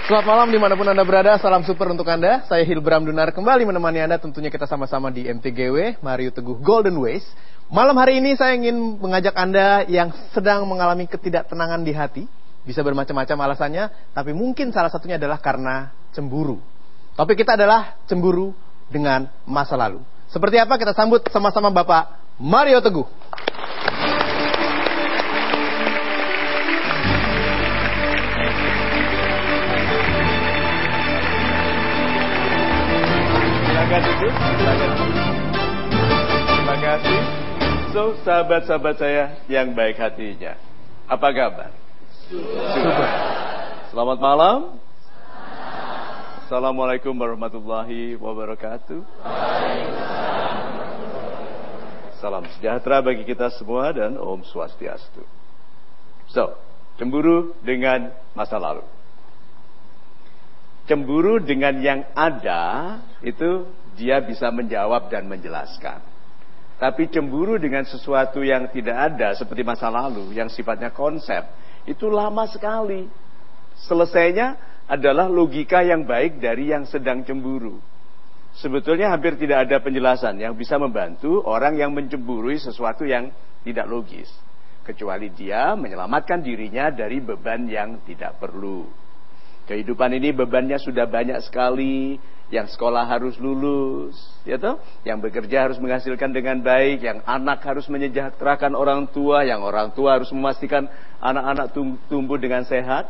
Selamat malam dimanapun Anda berada, salam super untuk Anda. Saya Hilbram Dunar kembali menemani Anda, tentunya kita sama-sama di MTGW, Mario Teguh Golden Ways. Malam hari ini saya ingin mengajak Anda yang sedang mengalami ketidaktenangan di hati. Bisa bermacam-macam alasannya, tapi mungkin salah satunya adalah karena cemburu. Topik kita adalah cemburu dengan masa lalu. Seperti apa kita sambut sama-sama Bapak Mario Teguh. Terima kasih. So, sahabat-sahabat saya yang baik hatinya, apa kabar? Super. Selamat malam. Assalamualaikum warahmatullahi wabarakatuh. Salam sejahtera bagi kita semua dan Om Swastiastu. So, cemburu dengan masa lalu. Cemburu dengan yang ada, itu dia bisa menjawab dan menjelaskan. Tapi cemburu dengan sesuatu yang tidak ada, seperti masa lalu, yang sifatnya konsep, itu lama sekali. Selesainya adalah logika yang baik dari yang sedang cemburu. Sebetulnya hampir tidak ada penjelasan yang bisa membantu orang yang mencemburui sesuatu yang tidak logis. Kecuali dia menyelamatkan dirinya dari beban yang tidak perlu. Kehidupan ini bebannya sudah banyak sekali. Yang sekolah harus lulus, ya toh? Yang bekerja harus menghasilkan dengan baik, yang anak harus menyejahterakan orang tua, yang orang tua harus memastikan anak-anak tumbuh dengan sehat.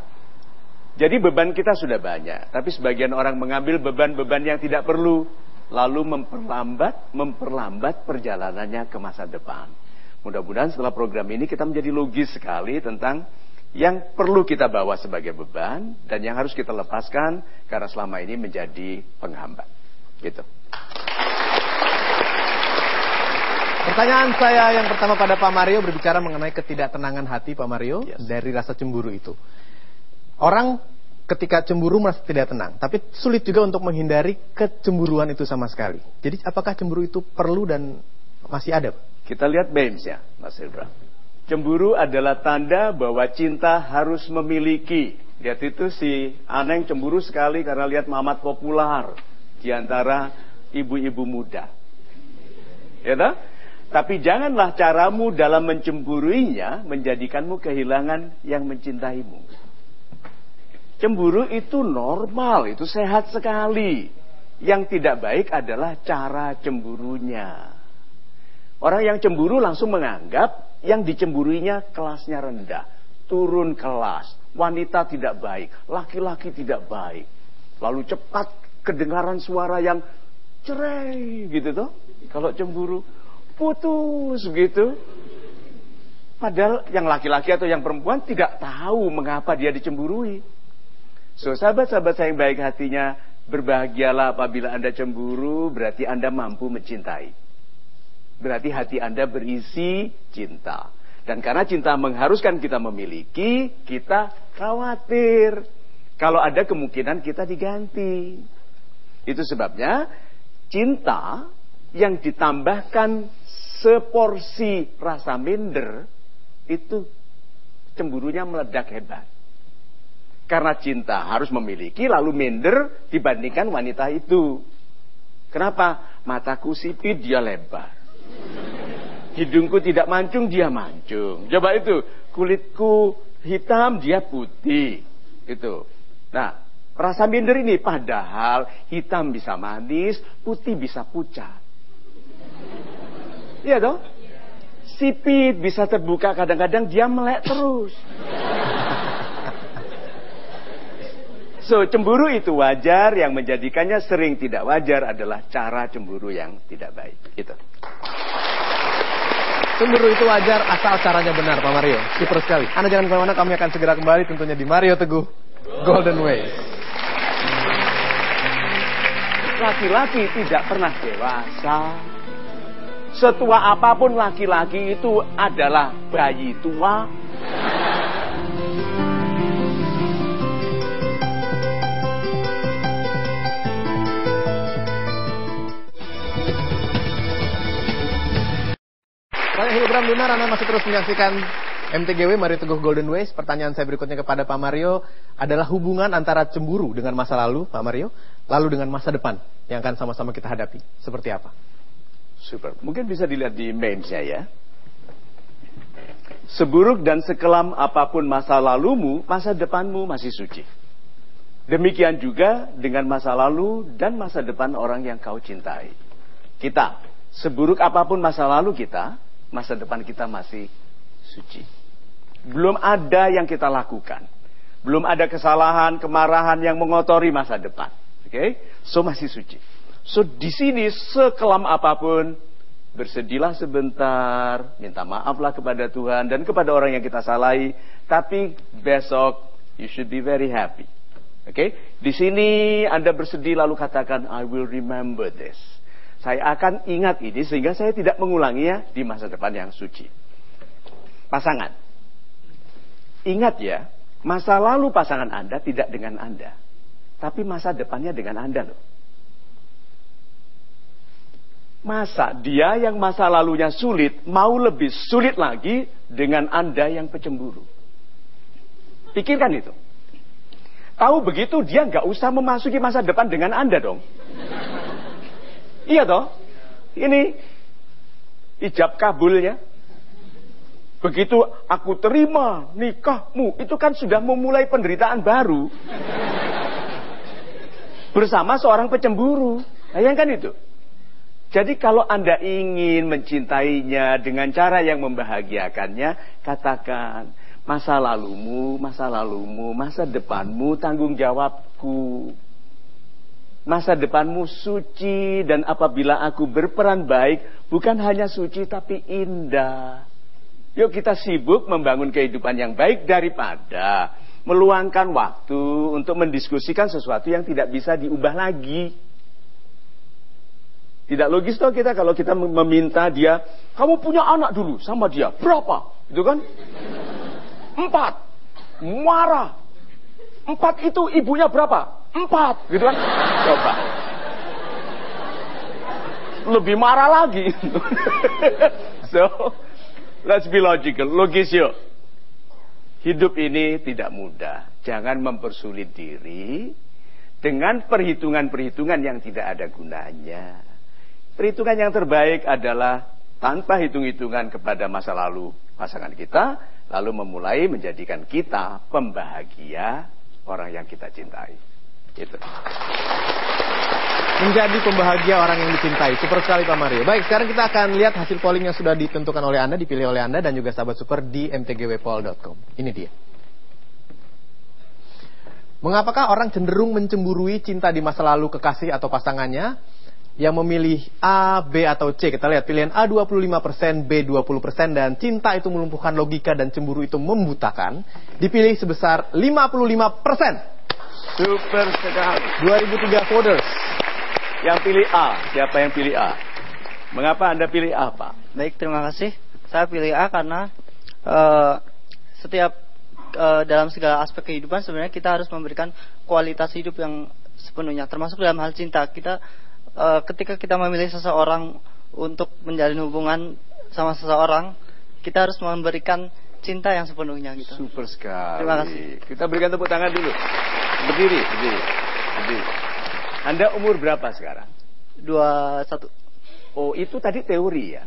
Jadi beban kita sudah banyak, tapi sebagian orang mengambil beban-beban yang tidak perlu, lalu memperlambat perjalanannya ke masa depan. Mudah-mudahan setelah program ini kita menjadi logis sekali tentang yang perlu kita bawa sebagai beban dan yang harus kita lepaskan karena selama ini menjadi penghambat. Gitu. Pertanyaan saya yang pertama pada Pak Mario berbicara mengenai ketidaktenangan hati Pak Mario. Yes. Dari rasa cemburu itu. Orang ketika cemburu merasa tidak tenang, tapi sulit juga untuk menghindari kecemburuan itu sama sekali. Jadi apakah cemburu itu perlu dan masih ada? Kita lihat Baynes-nya, Mas Hilbram. Cemburu adalah tanda bahwa cinta harus memiliki. Lihat itu si Aneng cemburu sekali karena lihat Mamat populer di antara ibu-ibu muda. Ya toh? Tapi janganlah caramu dalam mencemburuinya menjadikanmu kehilangan yang mencintaimu. Cemburu itu normal, itu sehat sekali. Yang tidak baik adalah cara cemburunya. Orang yang cemburu langsung menganggap yang dicemburuinya kelasnya rendah, turun kelas, wanita tidak baik, laki-laki tidak baik. Lalu cepat kedengaran suara yang cerai gitu toh. Kalau cemburu putus gitu. Padahal yang laki-laki atau yang perempuan tidak tahu mengapa dia dicemburui. So, sahabat-sahabat saya yang baik hatinya, berbahagialah apabila Anda cemburu, berarti Anda mampu mencintai. Berarti hati Anda berisi cinta. Dan karena cinta mengharuskan kita memiliki, kita khawatir kalau ada kemungkinan kita diganti. Itu sebabnya cinta yang ditambahkan seporsi rasa minder, itu cemburunya meledak hebat. Karena cinta harus memiliki, lalu minder dibandingkan wanita itu. Kenapa? Mataku sipit, dia lebar. Hidungku tidak mancung, dia mancung. Coba itu, kulitku hitam, dia putih. Itu. Nah, rasa minder ini padahal hitam bisa manis, putih bisa pucat. Iya toh? Sipit bisa terbuka, kadang-kadang dia melek terus. So, cemburu itu wajar, yang menjadikannya sering tidak wajar adalah cara cemburu yang tidak baik. Gitu. Cemburu itu wajar asal caranya benar, Pak Mario. Super sekali. Anda jangan kemana-mana, kami akan segera kembali tentunya di Mario Teguh Golden Ways. Laki-laki tidak pernah dewasa. Setua apapun laki-laki itu adalah bayi tua. Saya Hilbram Dunar, Anda masih terus menyaksikan MTGW Mario Teguh Golden Ways. Pertanyaan saya berikutnya kepada Pak Mario adalah hubungan antara cemburu dengan masa lalu, Pak Mario, lalu dengan masa depan yang akan sama-sama kita hadapi. Seperti apa? Super. Mungkin bisa dilihat di meme-nya ya. Seburuk dan sekelam apapun masa lalumu, masa depanmu masih suci. Demikian juga dengan masa lalu dan masa depan orang yang kau cintai. Kita, seburuk apapun masa lalu kita, masa depan kita masih suci. Belum ada yang kita lakukan. Belum ada kesalahan, kemarahan yang mengotori masa depan. Oke? So masih suci. So di sini sekelam apapun, bersedihlah sebentar, minta maaflah kepada Tuhan dan kepada orang yang kita salahi, tapi besok you should be very happy. Oke? Di sini Anda bersedih lalu katakan I will remember this. Saya akan ingat ini sehingga saya tidak mengulanginya di masa depan yang suci. Pasangan. Ingat ya, masa lalu pasangan Anda tidak dengan Anda, tapi masa depannya dengan Anda loh. Masa dia yang masa lalunya sulit, mau lebih sulit lagi dengan Anda yang pecemburu. Pikirkan itu. Tahu begitu dia nggak usah memasuki masa depan dengan Anda dong. Iya toh? Ini ijab kabulnya. Begitu aku terima nikahmu, itu kan sudah memulai penderitaan baru. Bersama seorang pecemburu. Bayangkan itu. Jadi kalau Anda ingin mencintainya dengan cara yang membahagiakannya, katakan, masa lalumu, masa depanmu, tanggung jawabku. Masa depanmu suci, dan apabila aku berperan baik, bukan hanya suci tapi indah. Yuk kita sibuk membangun kehidupan yang baik daripada meluangkan waktu untuk mendiskusikan sesuatu yang tidak bisa diubah lagi. Tidak logis toh kita kalau kita meminta dia, kamu punya anak dulu sama dia, berapa? Itu kan? 4. Marah. 4 itu ibunya berapa? 4. Gitu kan? Coba. Lebih marah lagi. So, let's be logical. Logis yuk. Hidup ini tidak mudah. Jangan mempersulit diri dengan perhitungan-perhitungan yang tidak ada gunanya. Perhitungan yang terbaik adalah tanpa hitung-hitungan kepada masa lalu pasangan kita, lalu memulai menjadikan kita pembahagia orang yang kita cintai. Itu. Menjadi pembahagia orang yang dicintai. Super sekali Pak Mario. Baik, sekarang kita akan lihat hasil polling yang sudah ditentukan oleh Anda, dipilih oleh Anda dan juga sahabat super di mtgwpoll.com. Ini dia. Mengapakah orang cenderung mencemburui cinta di masa lalu kekasih atau pasangannya? Yang memilih A, B, atau C. Kita lihat pilihan A 25%, B 20%, dan cinta itu melumpuhkan logika dan cemburu itu membutakan. Dipilih sebesar 55%. Super sekali. 2003 voters. Yang pilih A, siapa yang pilih A? Mengapa Anda pilih A, Pak? Baik, terima kasih. Saya pilih A karena setiap dalam segala aspek kehidupan sebenarnya kita harus memberikan kualitas hidup yang sepenuhnya, termasuk dalam hal cinta. Kita ketika kita memilih seseorang untuk menjalin hubungan sama seseorang, kita harus memberikan cinta yang sepenuhnya gitu. Super sekali. Terima kasih. Kita berikan tepuk tangan dulu. Berdiri. Anda umur berapa sekarang? 21. Oh, itu tadi teori ya?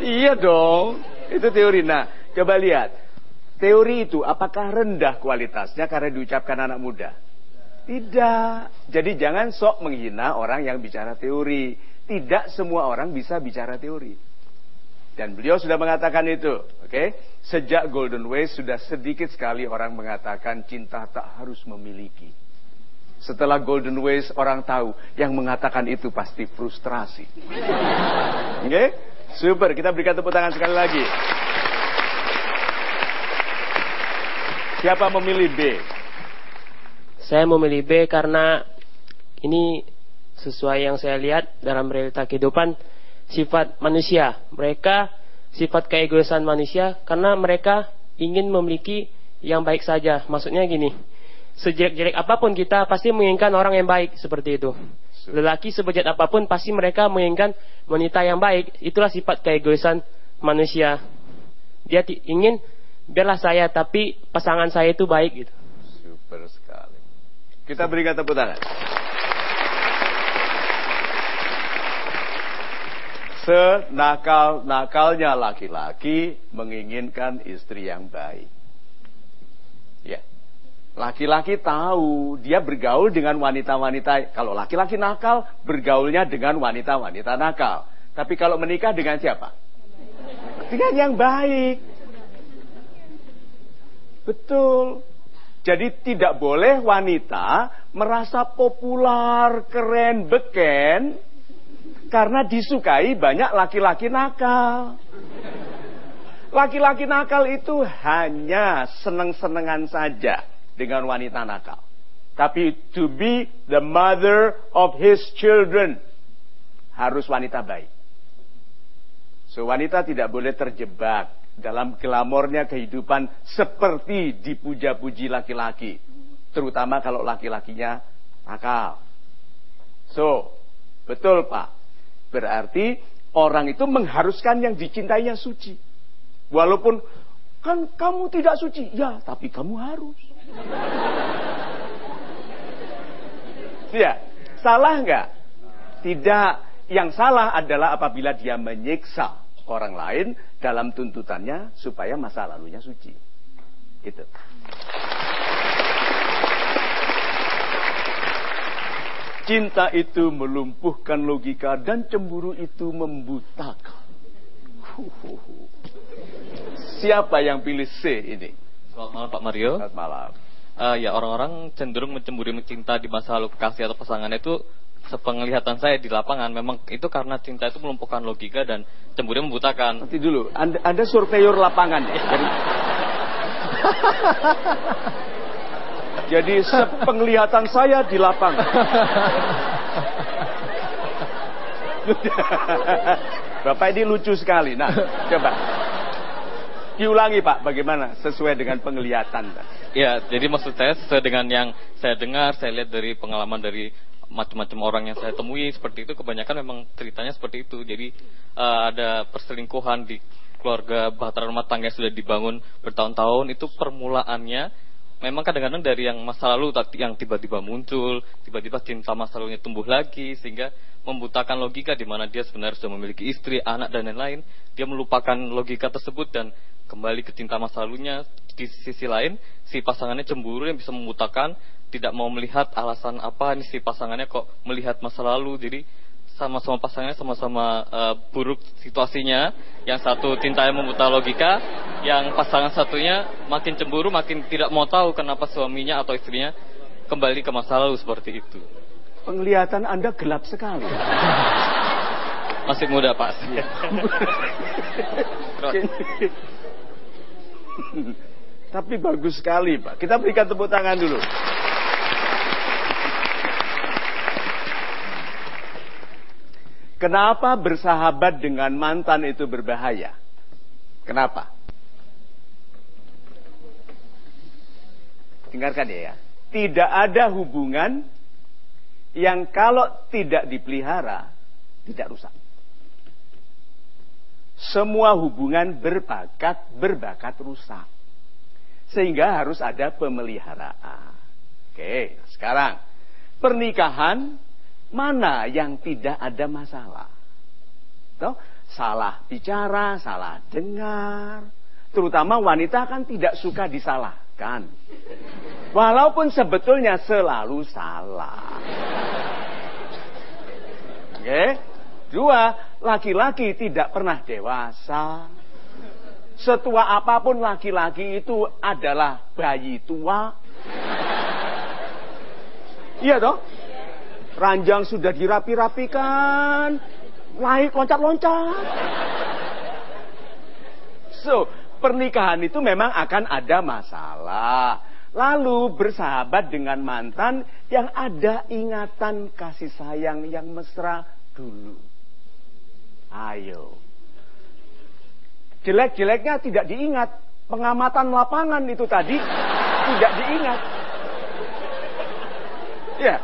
Iya dong, itu teori. Nah, coba lihat. Teori itu apakah rendah kualitasnya karena diucapkan anak muda? Tidak. Jadi jangan sok menghina orang yang bicara teori. Tidak semua orang bisa bicara teori. Dan beliau sudah mengatakan itu. Oke? Sejak Golden Ways sudah sedikit sekali orang mengatakan cinta tak harus memiliki. Setelah Golden Ways orang tahu yang mengatakan itu pasti frustrasi. Oke? Super. Kita berikan tepuk tangan sekali lagi. Siapa memilih B? Saya memilih B karena ini sesuai yang saya lihat dalam realita kehidupan, sifat manusia. Mereka sifat keegoisan manusia karena mereka ingin memiliki yang baik saja. Maksudnya gini, sejelek-jelek apapun kita pasti menginginkan orang yang baik, seperti itu. Lelaki sebejat apapun pasti mereka menginginkan wanita yang baik. Itulah sifat keegoisan manusia. Dia ingin biarlah saya, tapi pasangan saya itu baik gitu. Super sekali. Kita berikan tepuk tangan. Senakal-nakalnya laki-laki menginginkan istri yang baik. Ya. Laki-laki tahu dia bergaul dengan wanita-wanita. Kalau laki-laki nakal, bergaulnya dengan wanita-wanita nakal. Tapi kalau menikah dengan siapa? Dengan yang baik. Betul. Jadi tidak boleh wanita merasa populer, keren, beken karena disukai banyak laki-laki nakal. Laki-laki nakal itu hanya seneng-senengan saja dengan wanita nakal. Tapi to be the mother of his children, harus wanita baik. So wanita tidak boleh terjebak dalam glamornya kehidupan seperti dipuja-puji laki-laki. Terutama kalau laki-lakinya nakal. So, betul Pak. Berarti orang itu mengharuskan yang dicintainya suci. Walaupun kan kamu tidak suci. Ya, tapi kamu harus. Ya, salah nggak? Tidak. Yang salah adalah apabila dia menyiksa orang lain dalam tuntutannya supaya masa lalunya suci. Gitu. Cinta itu melumpuhkan logika dan cemburu itu membutakan. Siapa yang pilih C ini? Selamat malam Pak Mario. Selamat malam. Ya, orang-orang cenderung mencemburi mencinta di masa lalu kekasih atau pasangan itu, sepenglihatan saya di lapangan, memang itu karena cinta itu melumpuhkan logika dan cemburu membutakan. Nanti dulu, Anda surveyor lapangan ya? Jadi sepenglihatan saya di lapangan. Bapak ini lucu sekali. Nah, coba diulangi Pak, bagaimana sesuai dengan penglihatan? Ya, jadi maksud saya sesuai dengan yang saya dengar, saya lihat dari pengalaman dari macam-macam orang yang saya temui seperti itu, kebanyakan memang ceritanya seperti itu. Jadi ada perselingkuhan di keluarga, bahtera rumah tangga yang sudah dibangun bertahun-tahun, itu permulaannya memang kadang-kadang dari yang masa lalu yang tiba-tiba muncul, tiba-tiba cinta masa lalunya tumbuh lagi, sehingga membutakan logika di mana dia sebenarnya sudah memiliki istri, anak dan lain-lain. Dia melupakan logika tersebut dan kembali ke cinta masa lalunya. Di sisi lain, si pasangannya cemburu yang bisa membutakan, tidak mau melihat alasan apa ini si pasangannya kok melihat masa lalu. Jadi sama-sama pasangannya sama-sama buruk situasinya. Yang satu cintanya membuta logika, yang pasangan satunya makin cemburu, makin tidak mau tahu kenapa suaminya atau istrinya kembali ke masa lalu seperti itu. Penglihatan Anda gelap sekali. Masih muda Pak. Tapi bagus sekali Pak. Kita berikan tepuk tangan dulu. Kenapa bersahabat dengan mantan itu berbahaya? Kenapa? Dengarkan ya. Tidak ada hubungan yang kalau tidak dipelihara tidak rusak. Semua hubungan berbakat rusak. Sehingga harus ada pemeliharaan. Oke, sekarang pernikahan mana yang tidak ada masalah? Toh, salah bicara, salah dengar. Terutama wanita kan tidak suka disalahkan. Walaupun sebetulnya selalu salah. Oke. Dua, laki-laki tidak pernah dewasa. Setua apapun laki-laki itu adalah bayi tua. Iya toh? Ranjang sudah dirapi-rapikan, naik loncat-loncat. So, pernikahan itu memang akan ada masalah. Lalu bersahabat dengan mantan yang ada ingatan kasih sayang yang mesra dulu. Ayo. Jelek-jeleknya tidak diingat. Pengamatan lapangan itu tadi tidak diingat. Ya.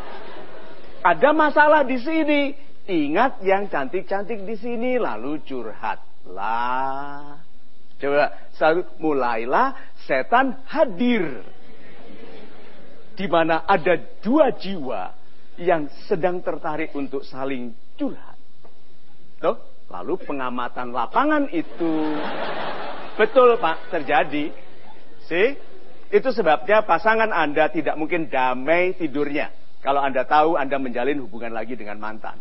Ada masalah di sini, ingat yang cantik-cantik di sini lalu curhat. mulailah. Coba satu, mulailah setan hadir. Di mana ada dua jiwa yang sedang tertarik untuk saling curhat. Tuh, lalu pengamatan lapangan itu betul Pak, terjadi. Itu sebabnya pasangan Anda tidak mungkin damai tidurnya kalau Anda tahu Anda menjalin hubungan lagi dengan mantan.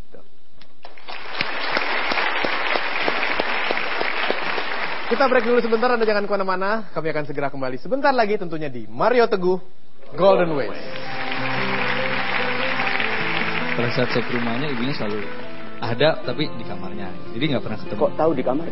Tuh. Kita break dulu sebentar, Anda jangan kemana-mana. Kami akan segera kembali sebentar lagi tentunya di Mario Teguh Golden Ways. Pada saat saya ke rumahnya, ibunya selalu ada, tapi di kamarnya. Jadi nggak pernah ketemu. Kok tahu di kamar?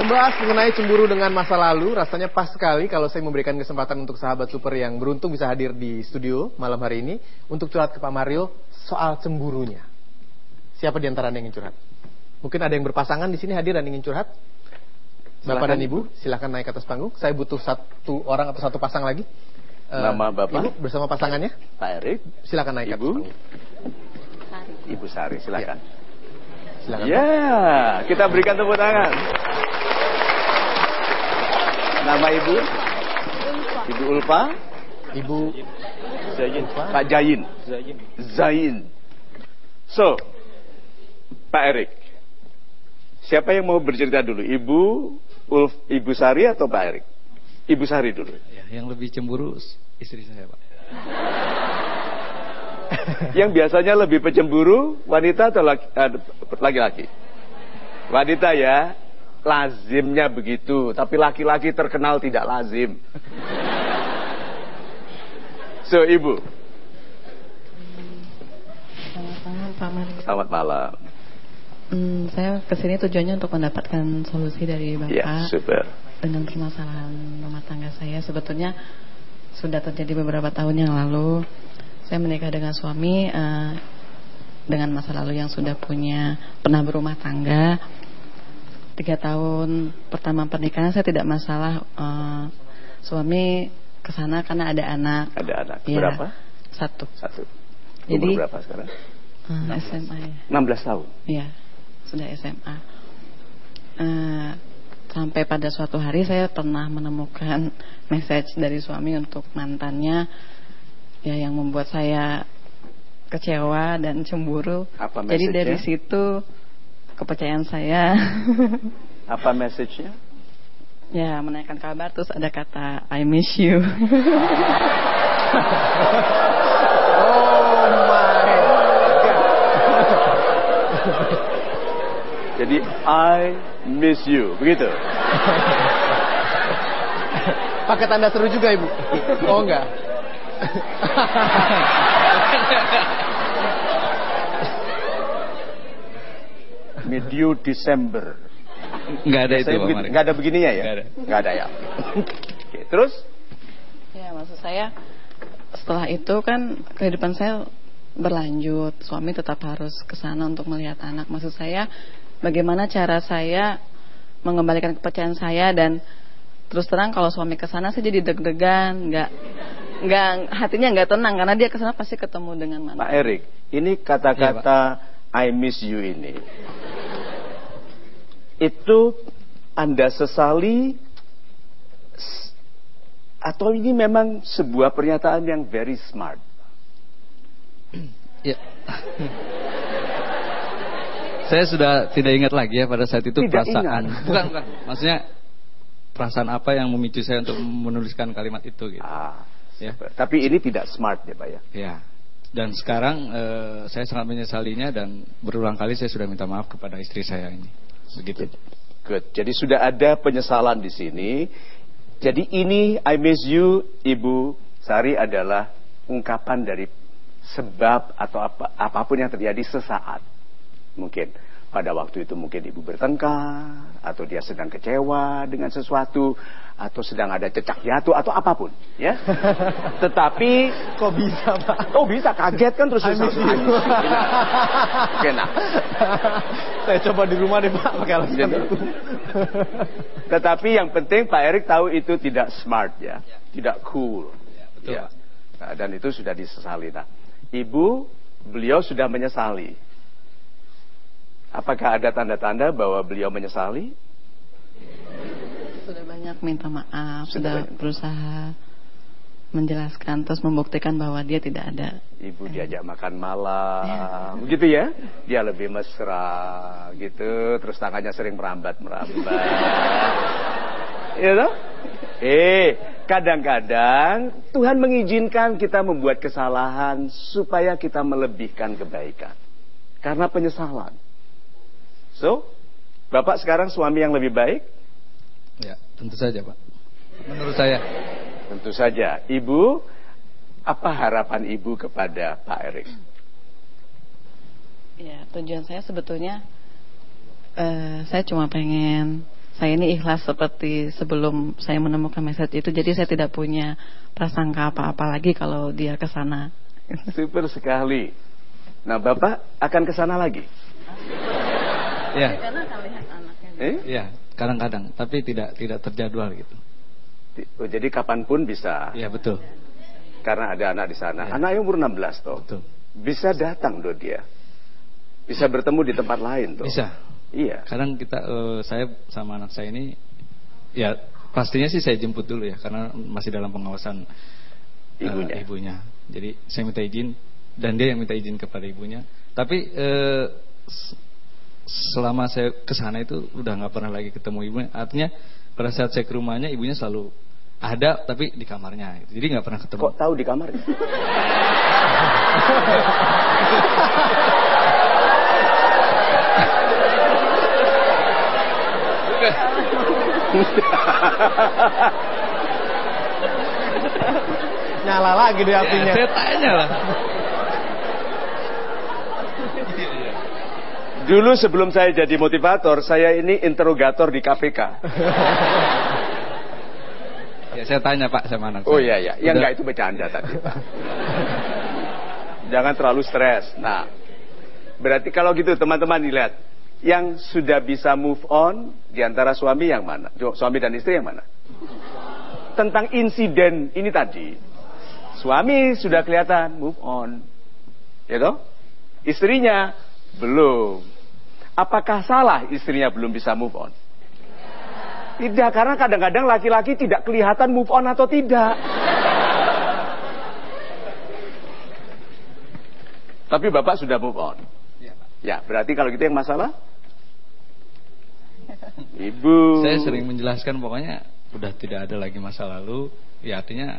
Membahas mengenai cemburu dengan masa lalu, rasanya pas sekali kalau saya memberikan kesempatan untuk sahabat super yang beruntung bisa hadir di studio malam hari ini untuk curhat ke Pak Mario soal cemburunya. Siapa di antara Anda yang ingin curhat? Mungkin ada yang berpasangan di sini hadir dan ingin curhat? Bapak dan Ibu, silakan naik ke atas panggung. Saya butuh satu orang atau satu pasang lagi. Nama Bapak? Ibu bersama pasangannya. Pak Erik. Silakan naik ke atas panggung. Ibu Sari, silakan. Silakan. Ya, kita berikan tepuk tangan. Nama Ibu? Ibu Ulfa? Ibu Zain. Pak Jain. Zain. So, Pak Erik, siapa yang mau bercerita dulu? Ibu Sari atau Pak Erik? Ibu Sari dulu. Ya, yang lebih cemburu istri saya, Pak. Yang biasanya lebih pencemburu wanita atau laki-laki? Wanita ya, lazimnya begitu. Tapi laki-laki terkenal tidak lazim. So, Ibu. Selamat malam Pak Mario. Selamat malam. Saya kesini tujuannya untuk mendapatkan solusi dari Bapak Ya, super. dengan permasalahan rumah tangga saya. Sebetulnya sudah terjadi beberapa tahun yang lalu. Saya menikah dengan suami dengan masa lalu yang sudah pernah berumah tangga. 3 tahun pertama pernikahan saya tidak masalah. Suami kesana karena ada anak. Ada anak. Ya, Berapa? 1. Umur Jadi berapa sekarang? SMA ya. 16 tahun. Iya, sudah SMA. Sampai pada suatu hari saya pernah menemukan message dari suami untuk mantannya, ya, yang membuat saya kecewa dan cemburu. Apa Jadi message-nya? dari situ kepercayaan saya Apa message-nya? ya menanyakan kabar, terus ada kata I miss you. Oh my God. Jadi I miss you, begitu. Pakai tanda seru juga Ibu? Oh enggak. Meet you December. Nggak ada itu, Saya Pak begitu. Mario. Nggak ada begininya ya? Nggak ada. Nggak ada ya. Oke, terus? Ya, maksud saya setelah itu kan kehidupan saya berlanjut. Suami tetap harus ke sana untuk melihat anak. Maksud saya bagaimana cara saya mengembalikan kepercayaan saya, dan terus terang kalau suami ke sana saya jadi deg-degan, hatinya nggak tenang karena dia ke sana pasti ketemu dengan mana. Pak Erik, ini kata-kata I miss you ini, itu Anda sesali atau ini memang sebuah pernyataan yang very smart? Ya. Saya sudah tidak ingat lagi ya pada saat itu Tidak perasaan. ingat. Bukan. Maksudnya perasaan apa yang memicu saya untuk menuliskan kalimat itu gitu. Ya. Tapi ini tidak smart ya Pak ya? Ya. Dan sekarang saya sangat menyesalinya dan berulang kali saya sudah minta maaf kepada istri saya ini. Begitu. Good. Jadi sudah ada penyesalan di sini. Jadi ini I miss you Ibu Sari adalah ungkapan dari sebab atau apapun yang terjadi sesaat. Mungkin. Pada waktu itu mungkin ibu bertengkar, atau dia sedang kecewa dengan sesuatu, atau sedang ada cecak jatuh, atau apapun, ya. Tetapi Kok bisa, Pak? oh bisa, kaget kan terus enak. Saya coba di rumah deh, Pak, pakai alat Gitu. itu. Tetapi yang penting Pak Erik tahu itu tidak smart, ya, tidak cool. Betul, Ya. Pak. Nah, dan itu sudah disesali. Nah, beliau sudah menyesali. Apakah ada tanda-tanda bahwa beliau menyesali? Sudah banyak minta maaf, Sudah sudah banyak. berusaha menjelaskan terus membuktikan bahwa dia tidak ada. Ibu diajak makan malam, gitu ya? Dia lebih mesra, gitu. Terus tangannya sering merambat-merambat. Ya toh? Kadang-kadang Tuhan mengizinkan kita membuat kesalahan supaya kita melebihkan kebaikan. Karena penyesalan. So, Bapak sekarang suami yang lebih baik? Ya, tentu saja, Pak. Menurut saya. Tentu saja. Ibu, apa harapan Ibu kepada Pak Erik? Ya, tujuan saya sebetulnya saya cuma pengen saya ini ikhlas seperti sebelum saya menemukan message itu, jadi saya tidak punya prasangka apa-apa lagi kalau dia ke sana. Super sekali. Nah, Bapak akan ke sana lagi? Ya. Karena akan lihat anaknya. Ya, kadang-kadang, tapi tidak terjadwal gitu. Oh, jadi kapanpun bisa. Ya, betul. Karena ada anak di sana. Ya. Anaknya umur 16 toh. Betul. Bisa datang tuh dia. Bisa bertemu di tempat lain tuh. Bisa. Iya. Kadang saya sama anak saya ini, ya pastinya sih saya jemput dulu ya, karena masih dalam pengawasan ibunya. Jadi saya minta izin dan dia yang minta izin kepada ibunya. Tapi selama saya kesana itu udah nggak pernah lagi ketemu ibunya. Artinya pada saat saya ke rumahnya, ibunya selalu ada tapi di kamarnya. Jadi nggak pernah ketemu. Kok tahu di kamarnya? Nyala lagi deh apinya. Saya tanya lah. Dulu sebelum saya jadi motivator, saya ini interrogator di KPK. Ya saya tanya Pak sama anak Oh saya. iya, yang enggak itu bercanda tadi Pak. Jangan terlalu stres. Nah, berarti kalau gitu teman-teman dilihat, yang sudah bisa move on di antara suami yang mana? Suami dan istri yang mana? Tentang insiden ini tadi, suami sudah kelihatan move on, ya toh? Istrinya belum. Apakah salah istrinya belum bisa move on? Tidak, karena kadang-kadang laki-laki tidak kelihatan move on atau tidak. Tapi Bapak sudah move on. Ya, berarti kalau gitu yang masalah? Ibu. Saya sering menjelaskan pokoknya udah tidak ada lagi masa lalu. Ya artinya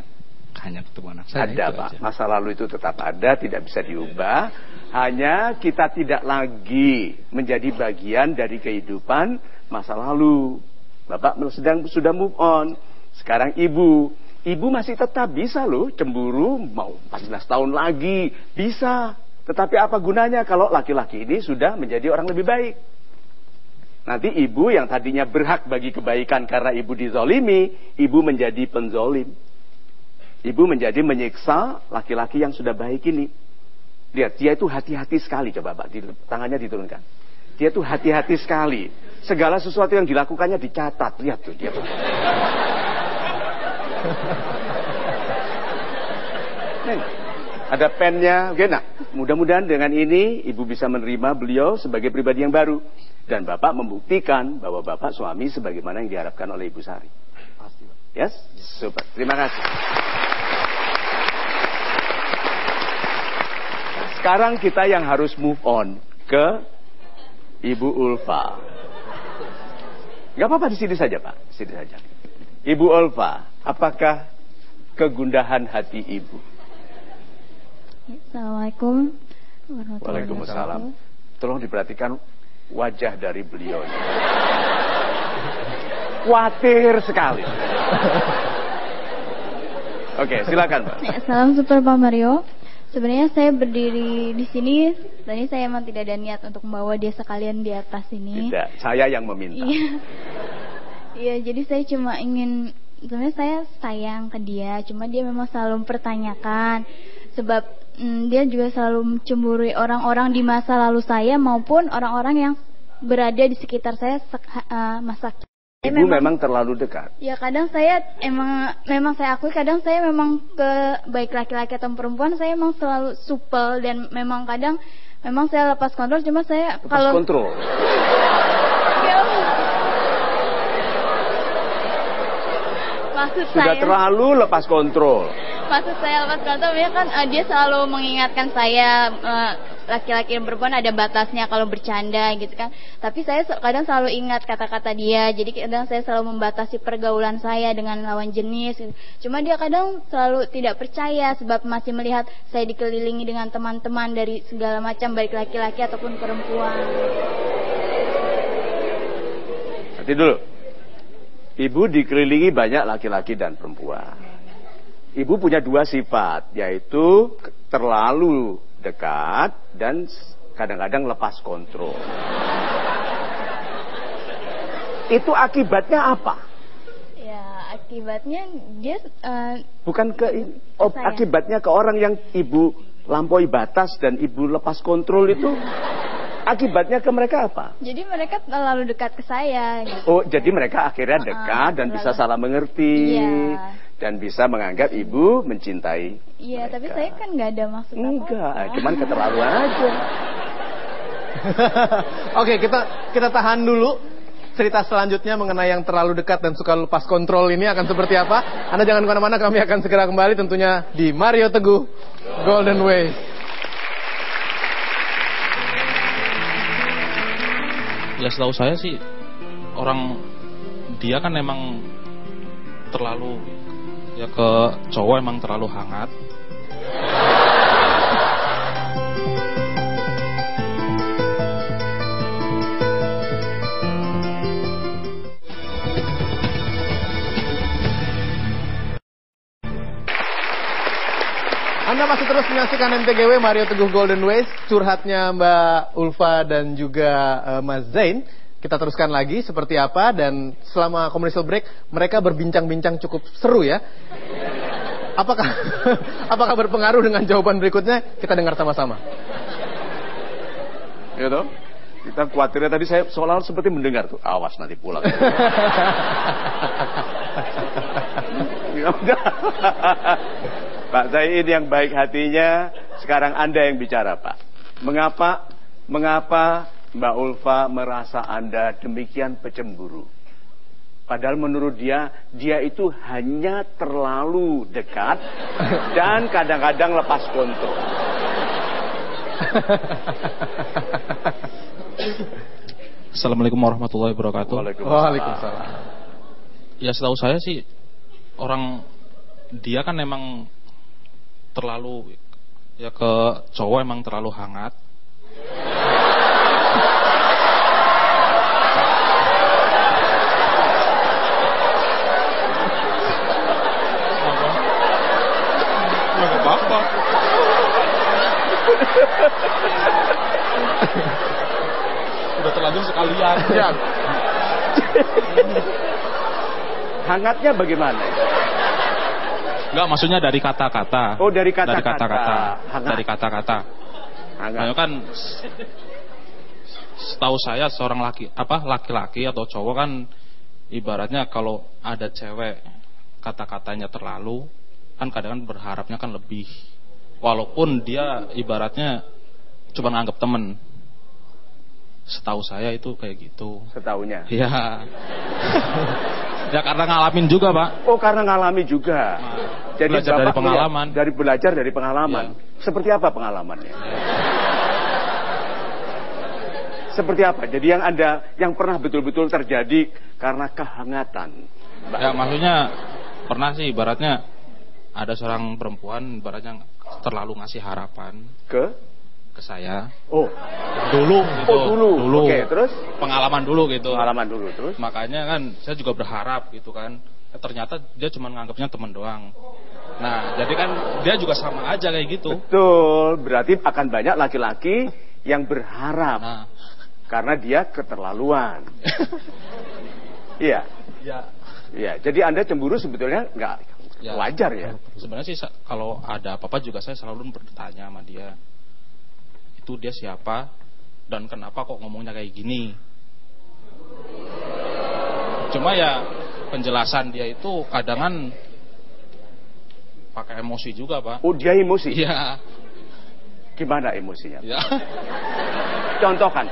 hanya ketemu anak saya. Ada Pak, aja. Masa lalu itu tetap ada, tidak bisa diubah. Hanya kita tidak lagi menjadi bagian dari kehidupan masa lalu. Bapak sudah move on. Sekarang ibu masih tetap bisa loh cemburu, mau 14 tahun lagi, bisa. Tetapi apa gunanya kalau laki-laki ini sudah menjadi orang lebih baik? Nanti ibu yang tadinya berhak bagi kebaikan karena ibu dizolimi, ibu menjadi penzolim. Ibu menjadi menyiksa laki-laki yang sudah baik ini. Lihat, dia itu hati-hati sekali. Coba Pak, tangannya diturunkan. Dia tuh hati-hati sekali. Segala sesuatu yang dilakukannya dicatat. Lihat tuh dia. Ada pennya. Oke, nah, mudah-mudahan dengan ini ibu bisa menerima beliau sebagai pribadi yang baru. Dan Bapak membuktikan bahwa Bapak suami sebagaimana yang diharapkan oleh Ibu Sari. Pasti, Pak. Yes? Super. Terima kasih. Sekarang kita yang harus move on ke Ibu Ulfa. Gak apa-apa, di sini saja Pak, di sini saja. Ibu Ulfa, apakah kegundahan hati Ibu? Assalamualaikum warahmatullahi Waalaikumsalam. Tolong diperhatikan wajah dari beliau. Khawatir sekali. Oke, silakan Pak. Salam Super Pak Mario. Sebenarnya saya berdiri di sini, tadi saya emang tidak ada niat untuk membawa dia sekalian di atas ini. Tidak, saya yang meminta. Iya, jadi saya cuma ingin, sebenarnya saya sayang ke dia, cuma dia memang selalu mempertanyakan, sebab dia juga selalu mencemburui orang-orang di masa lalu saya maupun orang-orang yang berada di sekitar saya masa kini. Ibu memang terlalu dekat. Ya kadang saya memang saya akui kadang saya memang baik laki-laki atau perempuan saya memang selalu supel dan memang kadang memang saya lepas kontrol, cuma saya lepas kontrol. Ya, maksud sudah saya terlalu lepas kontrol. Maksud saya lepas kontrol ya kan dia selalu mengingatkan saya laki-laki dan perempuan ada batasnya kalau bercanda gitu kan. Tapi saya kadang selalu ingat kata-kata dia. Jadi kadang saya selalu membatasi pergaulan saya dengan lawan jenis gitu. Cuma dia kadang selalu tidak percaya sebab masih melihat saya dikelilingi dengan teman-teman dari segala macam baik laki-laki ataupun perempuan. Nanti dulu. Ibu dikelilingi banyak laki-laki dan perempuan. Ibu punya dua sifat, yaitu terlalu dekat dan kadang-kadang lepas kontrol. Itu akibatnya apa? Ya, akibatnya dia bukan akibatnya ke orang yang ibu lampaui batas dan ibu lepas kontrol itu. Akibatnya ke mereka apa? Jadi mereka terlalu dekat ke saya gitu. Oh, jadi mereka akhirnya dekat dan bisa salah mengerti. Iya. Dan bisa menganggap ibu mencintai. Iya, tapi saya kan nggak ada maksud apa-apa. Enggak, cuman keterlaluan aja. Oke, kita tahan dulu. Cerita selanjutnya mengenai yang terlalu dekat dan suka lepas kontrol ini akan seperti apa? Anda jangan kemana-mana, kami akan segera kembali tentunya di Mario Teguh Golden Ways. Ya setahu saya sih dia kan emang terlalu ya ke cowok emang terlalu hangat. Anda masih terus menyaksikan MTGW Mario Teguh Golden Ways, curhatnya Mbak Ulfa dan juga Mas Zain. Kita teruskan lagi seperti apa, dan selama commercial break mereka berbincang-bincang cukup seru ya. Apakah berpengaruh dengan jawaban berikutnya? Kita dengar sama-sama. Ya toh? Kita khawatirnya tadi saya seolah-olah seperti mendengar tuh. Awas nanti pulang. Pak Zain yang baik hatinya, sekarang Anda yang bicara, Pak. Mengapa Mbak Ulfa merasa Anda demikian pecemburu? Padahal menurut dia itu hanya terlalu dekat dan kadang-kadang lepas kontrol. Assalamualaikum warahmatullahi wabarakatuh. Waalaikumsalam. Ya setahu saya sih dia kan emang terlalu ya ke cowok emang terlalu hangat. Apa? Udah terlanjur sekalian. Ya. Hangatnya bagaimana? Enggak, maksudnya dari kata-kata. Oh, dari kata-kata. Dari kata-kata. Nah, kan setahu saya seorang laki-laki atau cowok kan ibaratnya kalau ada cewek kata-katanya terlalu, kan kadang berharapnya kan lebih. Walaupun dia ibaratnya cuma nganggap temen. Setahu saya itu kayak gitu. Setahunya? Iya. Ya karena ngalamin juga, Pak. Oh, karena ngalami juga. Jadi belajar dari pengalaman. Belajar dari pengalaman. Ya. Seperti apa pengalamannya? Seperti apa? Jadi yang pernah betul-betul terjadi karena kehangatan. Ya maksudnya pernah sih ibaratnya ada seorang perempuan ibaratnya terlalu ngasih harapan ke saya. Oh. Dulu gitu. Oh, dulu. Oke, terus pengalaman dulu gitu. Pengalaman dulu terus. Makanya kan saya juga berharap gitu kan. Ternyata dia cuma nganggapnya teman doang. Nah, jadi kan dia juga sama aja kayak gitu. Betul, berarti akan banyak laki-laki yang berharap. Nah. Karena dia keterlaluan. Iya. Iya, jadi Anda cemburu sebetulnya nggak wajar ya. Sebenarnya sih kalau ada apa-apa juga saya selalu bertanya sama dia. Itu dia siapa dan kenapa kok ngomongnya kayak gini. Cuma ya penjelasan dia itu kadang pakai emosi juga, Pak. Oh, dia emosi? Iya. Gimana emosinya? Ya. Contohkan.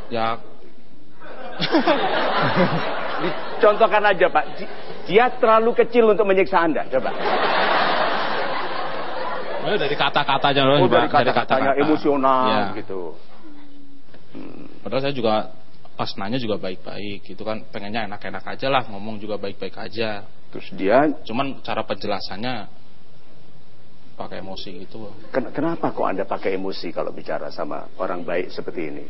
Ya. Contohkan aja, Pak. Dia terlalu kecil untuk menyiksa Anda, coba. Dari kata-katanya loh. Oh, dari kata-katanya emosional ya. gitu. Padahal saya juga pas nanya juga baik-baik gitu kan, pengennya enak-enak aja lah, ngomong juga baik-baik aja. Terus dia cuman cara penjelasannya pakai emosi gitu. Kenapa kok Anda pakai emosi kalau bicara sama orang baik seperti ini?